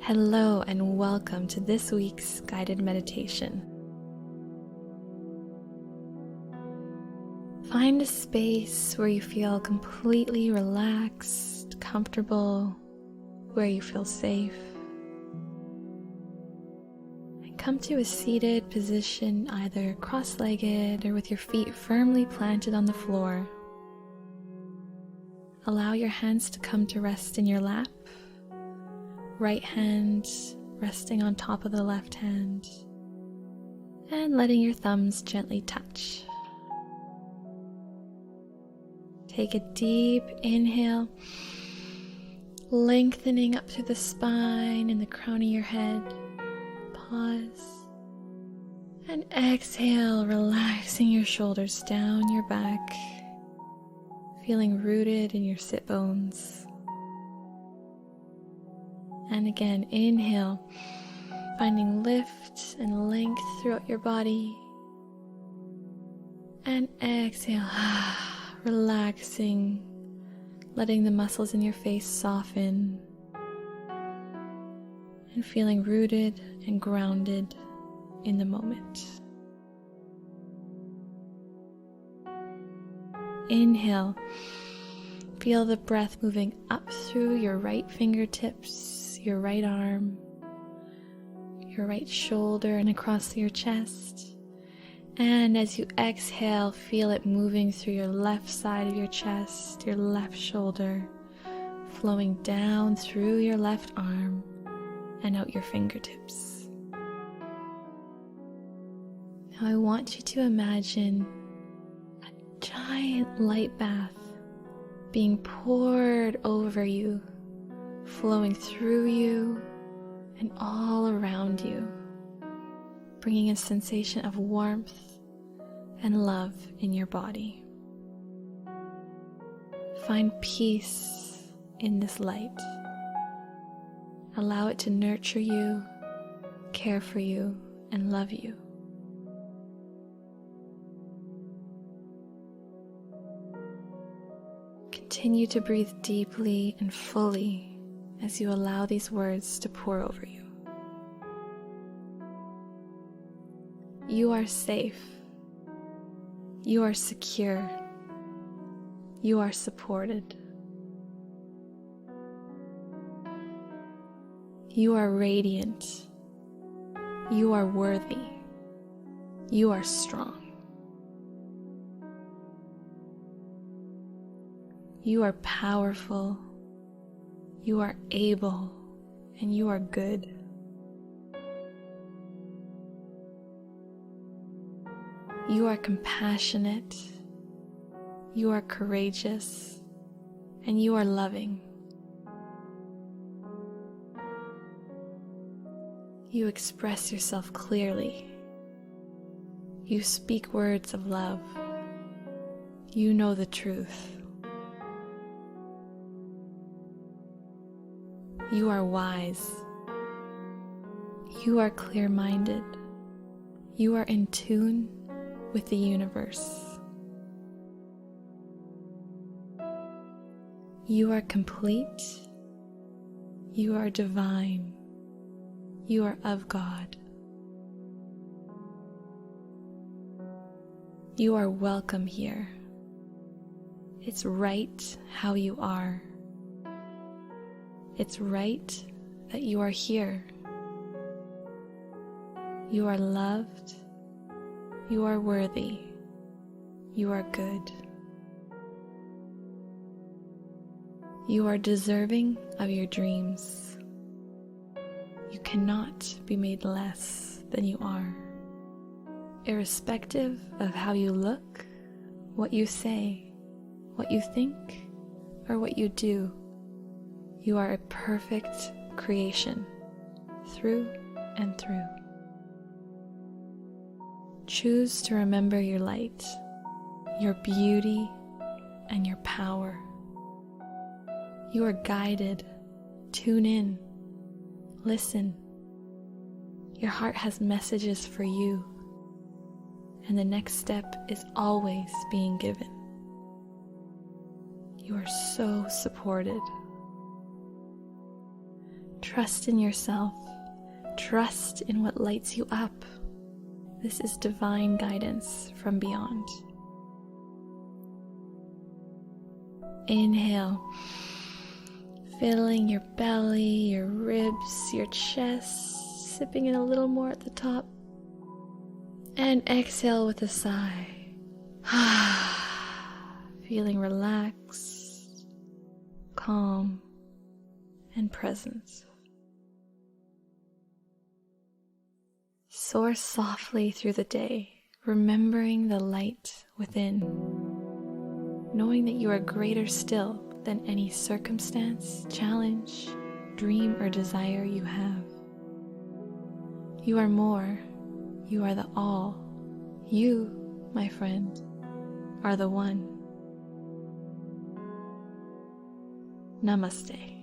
Hello and welcome to this week's guided meditation. Find a space where you feel completely relaxed, comfortable, where you feel safe. And come to a seated position, either cross-legged or with your feet firmly planted on the floor. Allow your hands to come to rest in your lap. Right hand resting on top of the left hand, and letting your thumbs gently touch. Take a deep inhale, lengthening up through the spine and the crown of your head. Pause. And exhale, relaxing your shoulders down your back, feeling rooted in your sit bones. And again, inhale, finding lift and length throughout your body. And exhale, relaxing, letting the muscles in your face soften. And feeling rooted and grounded in the moment. Inhale, feel the breath moving up through your right fingertips, your right arm, your right shoulder, and across your chest. And as you exhale, feel it moving through your left side of your chest, your left shoulder, flowing down through your left arm and out your fingertips. Now I want you to imagine a giant light bath being poured over you, flowing through you and all around you, bringing a sensation of warmth and love in your body. Find peace in this light. Allow it to nurture you, care for you, and love you. Continue to breathe deeply and fully as you allow these words to pour over you. You are safe. You are secure. You are supported. You are radiant. You are worthy. You are strong. You are powerful. You are able, and you are good. You are compassionate. You are courageous, and you are loving. You express yourself clearly. You speak words of love. You know the truth. You are wise. You are clear-minded. You are in tune with the universe. You are complete. You are divine. You are of God. You are welcome here. It's right how you are. It's right that you are here. You are loved. You are worthy. You are good. You are deserving of your dreams. You cannot be made less than you are. Irrespective of how you look, what you say, what you think, or what you do, you are a perfect creation, through and through. Choose to remember your light, your beauty, and your power. You are guided. Tune in. Listen. Your heart has messages for you, and the next step is always being given. You are so supported. Trust in yourself. Trust in what lights you up. This is divine guidance from beyond. Inhale, filling your belly, your ribs, your chest, sipping in a little more at the top. And exhale with a sigh. Feeling relaxed, calm, and present. Soar softly through the day, remembering the light within, knowing that you are greater still than any circumstance, challenge, dream, or desire you have. You are more. You are the all. You, my friend, are the one. Namaste.